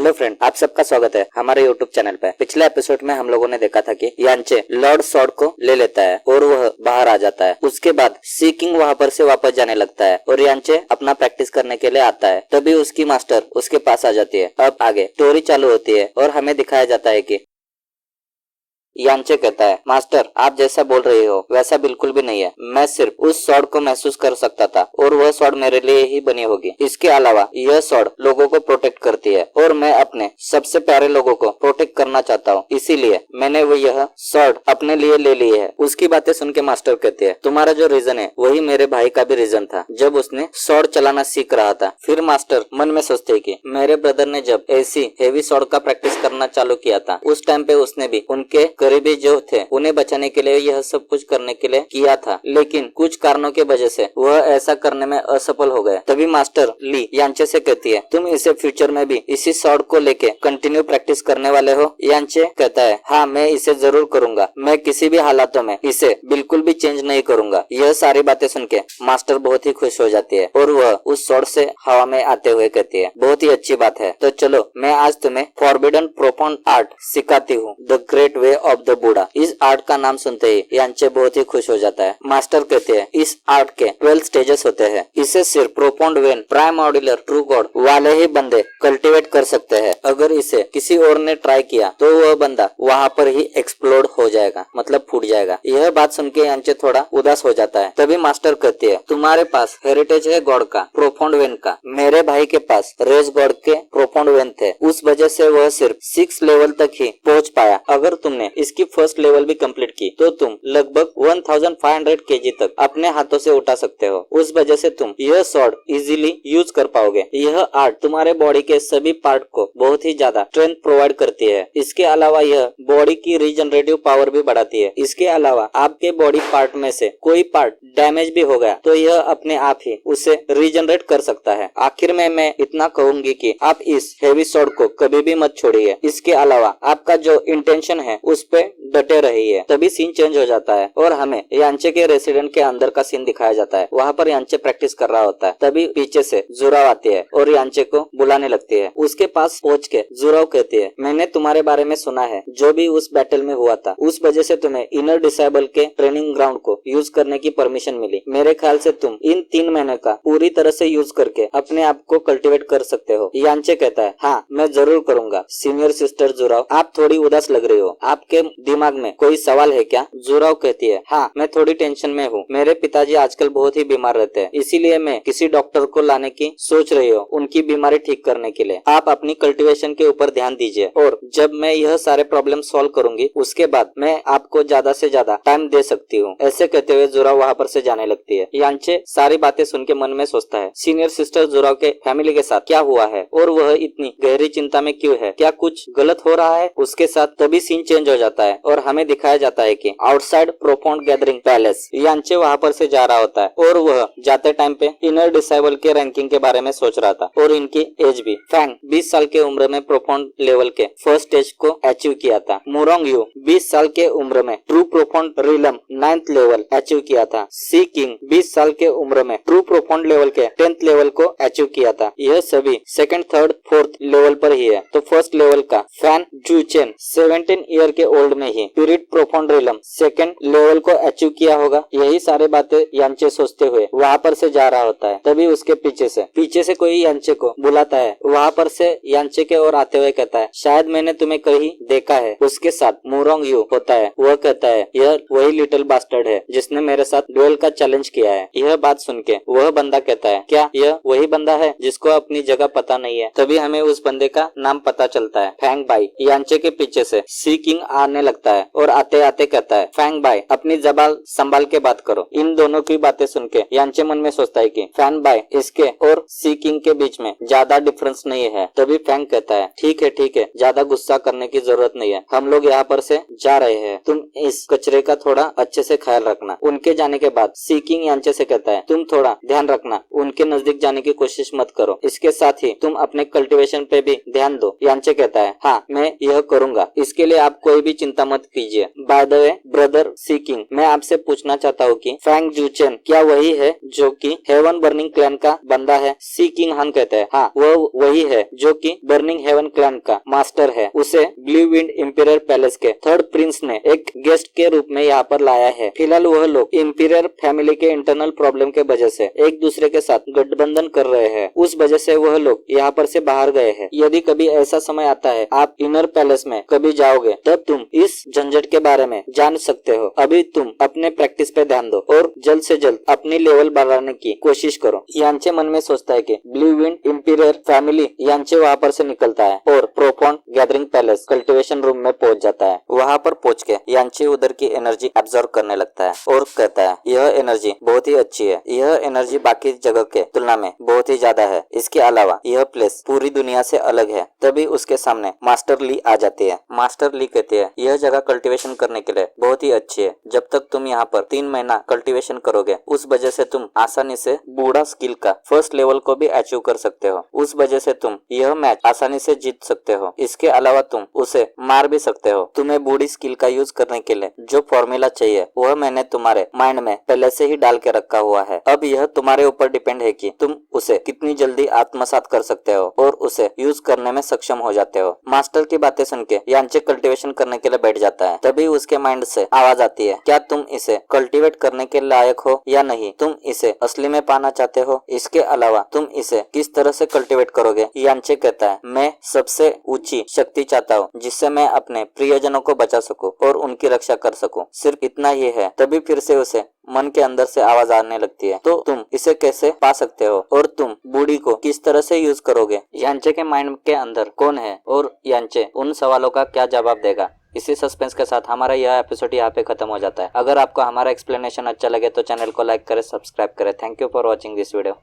Hello friend, आप सबका स्वागत है हमारे यूट्यूब चैनल पे। पिछले एपिसोड में हम लोगों ने देखा था कि यांचे लॉर्ड सॉर्ड को ले लेता है और वह बाहर आ जाता है। उसके बाद सी किंग वहाँ पर से वापस जाने लगता है और यांचे अपना प्रैक्टिस करने के लिए आता है। तभी उसकी मास्टर उसके पास आ जाती है। अब आगे स्टोरी चालू होती है और हमें दिखाया जाता है कि यांचे कहता है, मास्टर आप जैसा बोल रहे हो वैसा बिल्कुल भी नहीं है। मैं सिर्फ उस सॉर्ड को महसूस कर सकता था और वह सॉर्ड मेरे लिए ही बनी होगी। इसके अलावा यह सॉर्ड लोगों को प्रोटेक्ट करती है और मैं अपने सबसे प्यारे लोगों को प्रोटेक्ट करना चाहता हूँ, इसीलिए मैंने वो यह सॉर्ड अपने लिए ले ली है। उसकी बातें सुन के मास्टर कहते हैं, तुम्हारा जो रीजन है वही मेरे भाई का भी रीजन था जब उसने सॉर्ड चलाना सीख रहा था। फिर मास्टर मन में सोचते कि मेरे ब्रदर ने जब ऐसी हेवी सॉर्ड का प्रैक्टिस करना चालू किया था उस टाइम पे उसने भी उनके करीबी जो थे उन्हें बचाने के लिए यह सब कुछ करने के लिए किया था, लेकिन कुछ कारणों की वजह से वह ऐसा करने में असफल हो गए। तभी मास्टर ली यांचे से कहती है, तुम इसे फ्यूचर में भी इसी सॉर्ड को लेके कंटिन्यू प्रैक्टिस करने वाले हो? यांचे कहता है, हाँ मैं इसे जरूर करूंगा, मैं किसी भी हालातों में इसे बिल्कुल भी चेंज नहीं करूंगा। यह सारी बातें सुन के मास्टर बहुत ही खुश हो जाती है और वह उस सॉर्ड से हवा में आते हुए कहती है, बहुत ही अच्छी बात है, तो चलो मैं आज तुम्हें फॉरबिडन प्रोफाउंड आर्ट सिखाती हूँ, the great way of the Buddha. इस आर्ट का नाम सुनते ही यांचे बहुत ही खुश हो जाता है। मास्टर कहते हैं, इस आर्ट के 12 स्टेजेस होते हैं, इसे सिर्फ प्रोफाउंड वेन, प्राइमॉर्डिलर, ट्रू गॉड वाले ही बंदे कल्टीवेट कर सकते हैं। अगर इसे किसी और ने ट्राई किया तो वह बंदा वहाँ पर ही एक्सप्लोड हो जाएगा, मतलब फूट जाएगा। यह बात सुन के यांचे थोड़ा उदास हो जाता है। तभी मास्टर कहती है, तुम्हारे पास हेरिटेज है गॉड का, प्रोफाउंड वेन का, मेरे भाई के पास रेज गॉड के प्रोफाउंड वेन थे, उस वजह से वह सिर्फ 6 लेवल तक ही पहुँच पाया। अगर तुमने इसकी फर्स्ट लेवल भी कंप्लीट की तो तुम लगभग 1500 केजी तक अपने हाथों से उठा सकते हो। उस वजह से तुम यह सॉर्ड इजीली यूज कर पाओगे। यह आर्ट तुम्हारे बॉडी के सभी पार्ट को बहुत ही ज्यादा स्ट्रेंथ प्रोवाइड करती है। इसके अलावा यह बॉडी की रीजनरेटिव पावर भी बढ़ाती है। इसके अलावा आपके बॉडी पार्ट में से कोई पार्ट डैमेज भी हो गया तो यह अपने आप ही उसे रीजनरेट कर सकता है। आखिर में मैं इतना कहूंगी कि आप इस हेवी सॉर्ड को कभी भी मत छोड़िए। इसके अलावा आपका जो इंटेंशन है उस पे डटे रहिए। तभी सीन चेंज हो जाता है और हमें यांचे के रेसिडेंट के अंदर का सीन दिखाया जाता है। वहाँ पर यांचे प्रैक्टिस कर रहा होता है। तभी पीछे से जुराव आती है और यांचे को बुलाने लगती है। उसके पास पहुँच के जुराव कहती है, मैंने तुम्हारे बारे में सुना है, जो भी उस बैटल में हुआ था उस वजह से तुम्हें इनर डिसेबल के ट्रेनिंग ग्राउंड को यूज करने की परमिशन मिली। मेरे ख्याल से तुम इन 3 महीने का पूरी तरह से यूज करके अपने आप को कल्टिवेट कर सकते हो। यांचे कहता है, हाँ मैं जरूर करूंगा। सीनियर सिस्टर जुराव, आप थोड़ी उदास लग रही हो, आपके दिमाग में कोई सवाल है क्या? जुराव कहती है, हाँ मैं थोड़ी टेंशन में हूँ। मेरे पिताजी आजकल बहुत ही बीमार रहते हैं, इसीलिए मैं किसी डॉक्टर को लाने की सोच रही हूँ उनकी बीमारी ठीक करने के लिए। आप अपनी कल्टीवेशन के ऊपर ध्यान दीजिए और जब मैं यह सारे प्रॉब्लम सॉल्व करूंगी उसके बाद मैं आपको ज्यादा से ज्यादा टाइम दे सकती हूँ। ऐसे कहते हुए जुराव वहाँ पर से जाने लगती है। यांचे सारी बातें सुन के मन में सोचता है, सीनियर सिस्टर जुराव के फैमिली के साथ क्या हुआ है और वह इतनी गहरी चिंता में क्यों है? क्या कुछ गलत हो रहा है उसके साथ? तभी सीन चेंज हो जाता है और हमें दिखाया जाता है कि आउटसाइड प्रोफाउंड गैदरिंग पैलेस यांचे वहाँ पर से जा रहा होता है और वह जाते टाइम पे इनर डिसेबल के रैंकिंग के बारे में सोच रहा था और इनकी एज भी। फैंग 20 साल के उम्र में प्रोफाउंड लेवल के फर्स्ट स्टेज को अचीव किया था। मुरोंग यू 20 साल के उम्र में true profound realm 9th level achieve किया था। सी किंग 20 साल के उम्र में ट्रू प्रोफाउंड लेवल के 10th लेवल को अचीव किया था। यह सभी 2nd, 3rd, 4th लेवल पर ही है। तो फर्स्ट लेवल का फैन जूचेन 17 ईयर के ओल्ड में ही spirit profound realm 2nd level को अचीव किया होगा। यही सारे बातें यांचे सोचते हुए वहाँ पर से जा रहा होता है। तभी उसके पीछे से कोई यांचे को बुलाता है। वहाँ पर से यांचे के ओर आते हुए कहता है, शायद मैंने तुम्हें कहीं देखा है। उसके साथ मुरोंग यू होता है। वह कहता है, यह वही लिटिल बास्टर्ड है जिसने मेरे साथ डुएल का चैलेंज किया है। यह बात सुन के वह बंदा कहता है, क्या यह वही बंदा है जिसको अपनी जगह पता नहीं है? तभी हमें उस बंदे का नाम पता चलता है, फैंग बाई। यांचे के पीछे से सी किंग आने लगता है और आते आते कहता है, फैंग बाई अपनी जबान संभाल के बात करो। इन दोनों की बातें सुन के यांचे मन में सोचता है कि फैंग बाई इसके और सी किंग के बीच में ज्यादा डिफरेंस नहीं है। तभी फैंग कहता है, ठीक है, ज्यादा गुस्सा करने की जरूरत नहीं है, हम लोग यहाँ पर से जा रहे हैं, तुम इस कचरे का थोड़ा अच्छे से ख्याल रखना। उनके जाने के बाद सी किंग यांचे से कहता है, तुम थोड़ा ध्यान रखना, उनके नजदीक जाने की कोशिश मत करो। इसके साथ ही तुम अपने कल्टीवेशन पे भी ध्यान दो। यांचे कहता है, हाँ मैं यह करूंगा। इसके लिए आप कोई भी भी चिंता मत कीजिए। By the way brother seeking, मैं आपसे पूछना चाहता हूँ कि फैंग जूचेन क्या वही है जो कि हेवन बर्निंग क्लैन का बंदा है? सीकिंग हान कहते हैं। हाँ, वो वही है जो कि बर्निंग हेवन क्लैन का मास्टर है। उसे ब्लू विंड इंपीरियर पैलेस के थर्ड प्रिंस ने एक गेस्ट के रूप में यहाँ पर लाया है। फिलहाल वह लोग इंपीरियर फैमिली के इंटरनल प्रॉब्लम के वजह से एक दूसरे के साथ गठबंधन कर रहे हैं। उस वजह से वह लोग यहाँ पर से बाहर गए हैं। यदि कभी ऐसा समय आता है आप इनर पैलेस में कभी जाओगे, तब तुम इस झंझट के बारे में जान सकते हो। अभी तुम अपने प्रैक्टिस पे ध्यान दो और जल्द से जल्द अपनी लेवल बढ़ाने की कोशिश करो। यांचे मन में सोचता है कि ब्लू विंड इंपीरियर फैमिली यांचे वहाँ पर से निकलता है और प्रोफॉन गैदरिंग पैलेस कल्टीवेशन रूम में पहुंच जाता है। वहाँ पर पहुंच के यांचे उधर की एनर्जी एब्जॉर्ब करने लगता है और कहता है यह एनर्जी बहुत ही अच्छी है। यह एनर्जी बाकी जगह के तुलना में बहुत ही ज्यादा है। इसके अलावा यह प्लेस पूरी दुनिया से अलग है। तभी उसके सामने मास्टर ली आ जाती है। मास्टर ली कहती है यह जगह कल्टीवेशन करने के लिए बहुत ही अच्छी है। जब तक तुम यहाँ पर 3 महीना कल्टीवेशन करोगे, उस वजह से तुम आसानी से बूढ़ा स्किल का फर्स्ट लेवल को भी अचीव कर सकते हो। उस वजह से तुम यह मैच आसानी से जीत सकते हो। इसके अलावा तुम उसे मार भी सकते हो। तुम्हें बूढ़ी स्किल का यूज करने के लिए जो फॉर्मूला चाहिए वह मैंने तुम्हारे माइंड में पहले से ही डाल के रखा हुआ है। अब यह तुम्हारे ऊपर डिपेंड है कि तुम उसे कितनी जल्दी आत्मसात कर सकते हो और उसे यूज करने में सक्षम हो जाते हो। मास्टर की बातें सुन के यांचे कल्टीवेशन करने के लिए बैठ जाता है। तभी उसके माइंड से आवाज आती है, क्या तुम इसे कल्टीवेट करने के लायक हो या नहीं? तुम इसे असली में पाना चाहते हो? इसके अलावा तुम इसे किस तरह से कल्टीवेट करोगे? यांचे कहता है मैं सबसे ऊंची शक्ति चाहता हूँ जिससे मैं अपने प्रियजनों को बचा सकूं और उनकी रक्षा कर सकूं। सिर्फ इतना ही है। तभी फिर से उसे मन के अंदर से आवाज आने लगती है, तो तुम इसे कैसे पा सकते हो और तुम बूढ़ी को किस तरह से यूज करोगे? यांचे के माइंड के अंदर कौन है और यांचे उन सवालों का क्या जवाब देगा? इसी सस्पेंस के साथ हमारा यह एपिसोड यहाँ पे खत्म हो जाता है। अगर आपको हमारा एक्सप्लेनेशन अच्छा लगे तो चैनल को लाइक करें, सब्सक्राइब करें। Thank you for watching this video.